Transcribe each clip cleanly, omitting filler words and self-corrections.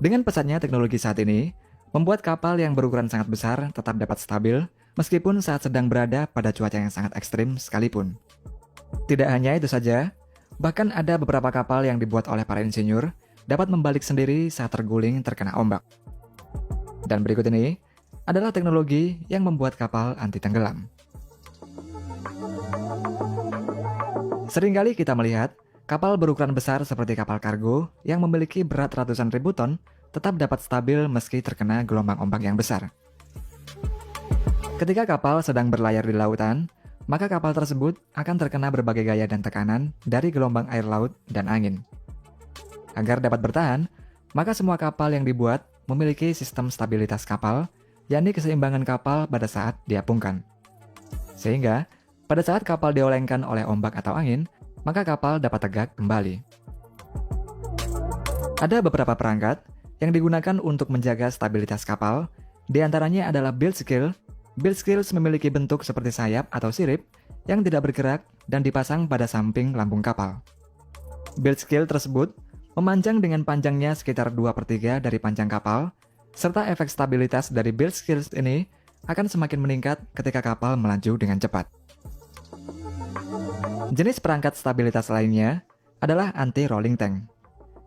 Dengan pesatnya teknologi saat ini, membuat kapal yang berukuran sangat besar tetap dapat stabil meskipun saat sedang berada pada cuaca yang sangat ekstrim sekalipun. Tidak hanya itu saja, bahkan ada beberapa kapal yang dibuat oleh para insinyur dapat membalik sendiri saat terguling terkena ombak. Dan berikut ini adalah teknologi yang membuat kapal anti tenggelam. Seringkali kita melihat kapal berukuran besar seperti kapal kargo yang memiliki berat ratusan ribu ton tetap dapat stabil meski terkena gelombang ombak yang besar. Ketika kapal sedang berlayar di lautan, maka kapal tersebut akan terkena berbagai gaya dan tekanan dari gelombang air laut dan angin. Agar dapat bertahan, maka semua kapal yang dibuat memiliki sistem stabilitas kapal, yakni keseimbangan kapal pada saat diapungkan. Sehingga, pada saat kapal diolengkan oleh ombak atau angin, maka kapal dapat tegak kembali. Ada beberapa perangkat yang digunakan untuk menjaga stabilitas kapal, di antaranya adalah build skill. Build skills memiliki bentuk seperti sayap atau sirip yang tidak bergerak dan dipasang pada samping lambung kapal. Build skill tersebut memanjang dengan panjangnya sekitar 2/3 dari panjang kapal, serta efek stabilitas dari build skills ini akan semakin meningkat ketika kapal melaju dengan cepat. Jenis perangkat stabilitas lainnya adalah anti-rolling tank,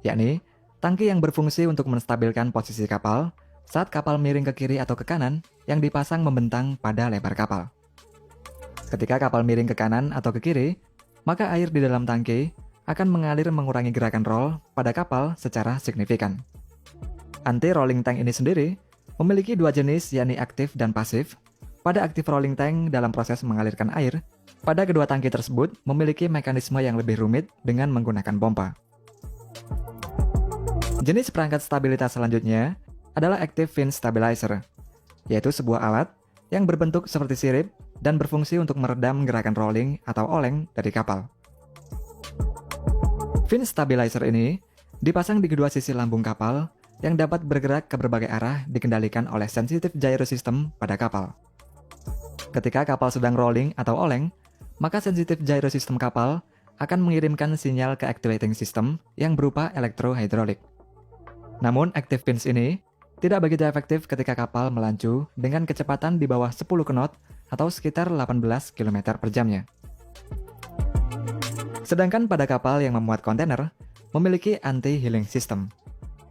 yakni tangki yang berfungsi untuk menstabilkan posisi kapal saat kapal miring ke kiri atau ke kanan yang dipasang membentang pada lebar kapal. Ketika kapal miring ke kanan atau ke kiri, maka air di dalam tangki akan mengalir mengurangi gerakan roll pada kapal secara signifikan. Anti-rolling tank ini sendiri memiliki dua jenis, yakni aktif dan pasif. Pada aktif rolling tank dalam proses mengalirkan air, pada kedua tangki tersebut memiliki mekanisme yang lebih rumit dengan menggunakan pompa. Jenis perangkat stabilitas selanjutnya adalah Active Fin Stabilizer, yaitu sebuah alat yang berbentuk seperti sirip dan berfungsi untuk meredam gerakan rolling atau oleng dari kapal. Fin Stabilizer ini dipasang di kedua sisi lambung kapal yang dapat bergerak ke berbagai arah dikendalikan oleh sensitif gyro system pada kapal. Ketika kapal sedang rolling atau oleng, maka sensitif gyro system kapal akan mengirimkan sinyal ke activating system yang berupa elektrohidrolik. Namun, active fins ini tidak begitu efektif ketika kapal melaju dengan kecepatan di bawah 10 knot atau sekitar 18 km per jamnya. Sedangkan pada kapal yang memuat kontainer, memiliki anti-heeling system,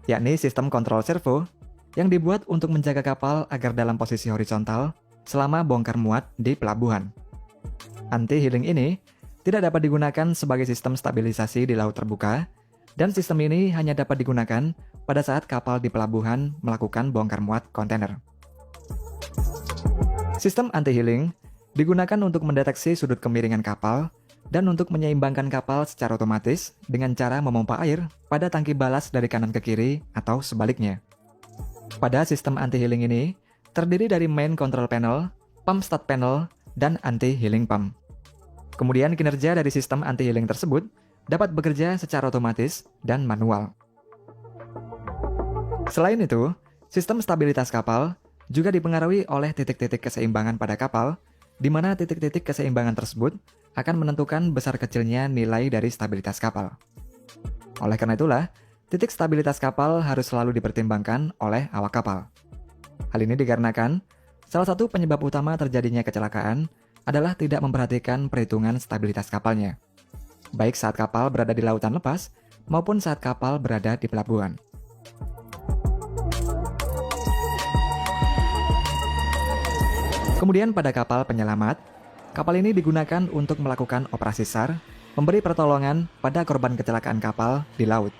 yakni sistem kontrol servo yang dibuat untuk menjaga kapal agar dalam posisi horizontal selama bongkar muat di pelabuhan. Anti-heeling ini tidak dapat digunakan sebagai sistem stabilisasi di laut terbuka, dan sistem ini hanya dapat digunakan pada saat kapal di pelabuhan melakukan bongkar muat kontainer. Sistem anti-heeling digunakan untuk mendeteksi sudut kemiringan kapal dan untuk menyeimbangkan kapal secara otomatis dengan cara memompa air pada tangki balas dari kanan ke kiri atau sebaliknya. Pada sistem anti-heeling ini, terdiri dari main control panel, pump stat panel, dan anti-heeling pump. Kemudian kinerja dari sistem anti-heeling tersebut dapat bekerja secara otomatis dan manual. Selain itu, sistem stabilitas kapal juga dipengaruhi oleh titik-titik keseimbangan pada kapal, di mana titik-titik keseimbangan tersebut akan menentukan besar kecilnya nilai dari stabilitas kapal. Oleh karena itulah, titik stabilitas kapal harus selalu dipertimbangkan oleh awak kapal. Hal ini dikarenakan salah satu penyebab utama terjadinya kecelakaan adalah tidak memperhatikan perhitungan stabilitas kapalnya, baik saat kapal berada di lautan lepas maupun saat kapal berada di pelabuhan. Kemudian pada kapal penyelamat, kapal ini digunakan untuk melakukan operasi SAR, memberi pertolongan pada korban kecelakaan kapal di laut.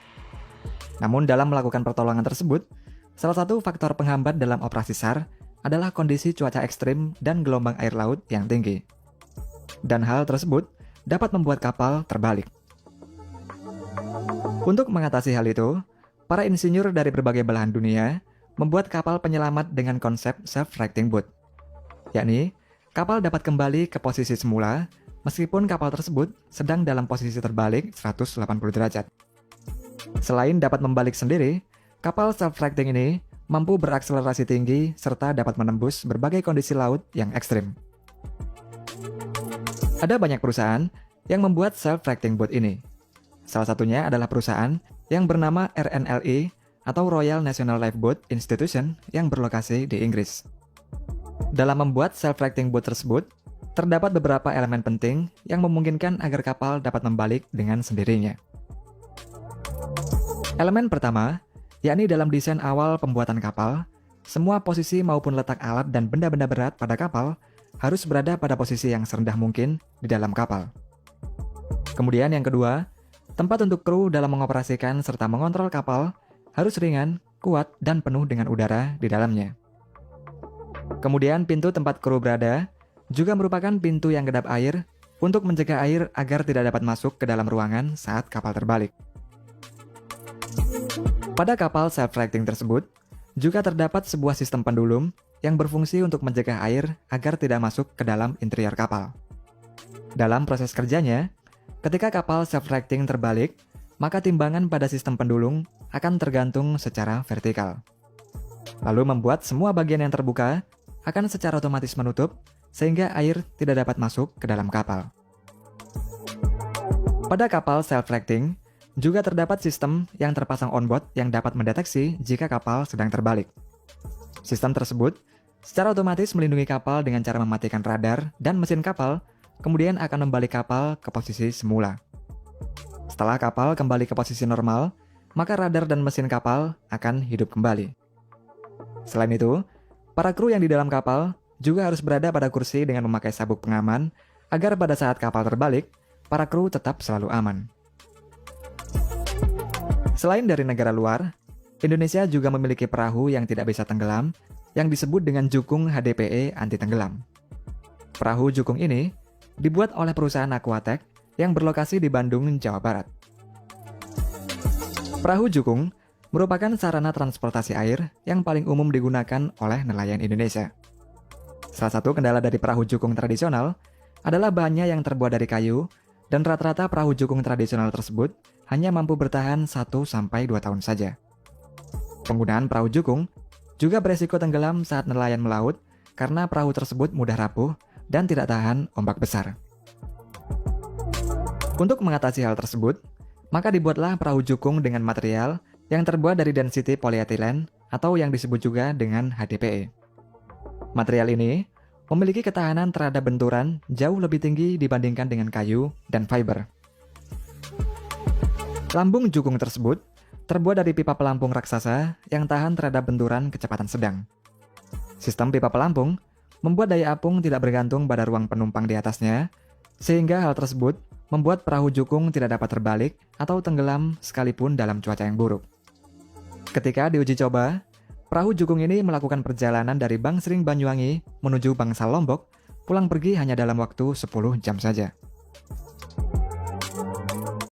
Namun dalam melakukan pertolongan tersebut, salah satu faktor penghambat dalam operasi SAR adalah kondisi cuaca ekstrim dan gelombang air laut yang tinggi. Dan hal tersebut dapat membuat kapal terbalik. Untuk mengatasi hal itu, para insinyur dari berbagai belahan dunia membuat kapal penyelamat dengan konsep self-righting boat, yakni kapal dapat kembali ke posisi semula meskipun kapal tersebut sedang dalam posisi terbalik 180 derajat. Selain dapat membalik sendiri, kapal self-righting ini mampu berakselerasi tinggi serta dapat menembus berbagai kondisi laut yang ekstrim. Ada banyak perusahaan yang membuat self-righting boat ini. Salah satunya adalah perusahaan yang bernama RNLI atau Royal National Lifeboat Institution yang berlokasi di Inggris. Dalam membuat self-righting boat tersebut, terdapat beberapa elemen penting yang memungkinkan agar kapal dapat membalik dengan sendirinya. Elemen pertama, yakni dalam desain awal pembuatan kapal, semua posisi maupun letak alat dan benda-benda berat pada kapal harus berada pada posisi yang serendah mungkin di dalam kapal. Kemudian yang kedua, tempat untuk kru dalam mengoperasikan serta mengontrol kapal harus ringan, kuat, dan penuh dengan udara di dalamnya. Kemudian pintu tempat kru berada juga merupakan pintu yang kedap air untuk mencegah air agar tidak dapat masuk ke dalam ruangan saat kapal terbalik. Pada kapal self-righting tersebut, juga terdapat sebuah sistem pendulum yang berfungsi untuk mencegah air agar tidak masuk ke dalam interior kapal. Dalam proses kerjanya, ketika kapal self-righting terbalik, maka timbangan pada sistem pendulum akan tergantung secara vertikal. Lalu membuat semua bagian yang terbuka akan secara otomatis menutup sehingga air tidak dapat masuk ke dalam kapal. Pada kapal self-righting, juga terdapat sistem yang terpasang onboard yang dapat mendeteksi jika kapal sedang terbalik. Sistem tersebut secara otomatis melindungi kapal dengan cara mematikan radar dan mesin kapal, kemudian akan membalik kapal ke posisi semula. Setelah kapal kembali ke posisi normal, maka radar dan mesin kapal akan hidup kembali. Selain itu, para kru yang di dalam kapal juga harus berada pada kursi dengan memakai sabuk pengaman agar pada saat kapal terbalik, para kru tetap selalu aman. Selain dari negara luar, Indonesia juga memiliki perahu yang tidak bisa tenggelam yang disebut dengan Jukung HDPE anti tenggelam. Perahu Jukung ini dibuat oleh perusahaan Aquatech yang berlokasi di Bandung, Jawa Barat. Perahu Jukung merupakan sarana transportasi air yang paling umum digunakan oleh nelayan Indonesia. Salah satu kendala dari perahu Jukung tradisional adalah bahannya yang terbuat dari kayu, dan rata-rata perahu Jukung tradisional tersebut hanya mampu bertahan 1-2 tahun saja. Penggunaan perahu Jukung juga beresiko tenggelam saat nelayan melaut karena perahu tersebut mudah rapuh dan tidak tahan ombak besar. Untuk mengatasi hal tersebut, maka dibuatlah perahu Jukung dengan material yang terbuat dari density polyethylene atau yang disebut juga dengan HDPE. Material ini memiliki ketahanan terhadap benturan jauh lebih tinggi dibandingkan dengan kayu dan fiber. Lambung Jukung tersebut terbuat dari pipa pelampung raksasa yang tahan terhadap benturan kecepatan sedang. Sistem pipa pelampung membuat daya apung tidak bergantung pada ruang penumpang di atasnya, sehingga hal tersebut membuat perahu Jukung tidak dapat terbalik atau tenggelam sekalipun dalam cuaca yang buruk. Ketika diuji coba, perahu Jukung ini melakukan perjalanan dari Bangsering Banyuwangi menuju Bangsal Lombok, pulang pergi hanya dalam waktu 10 jam saja.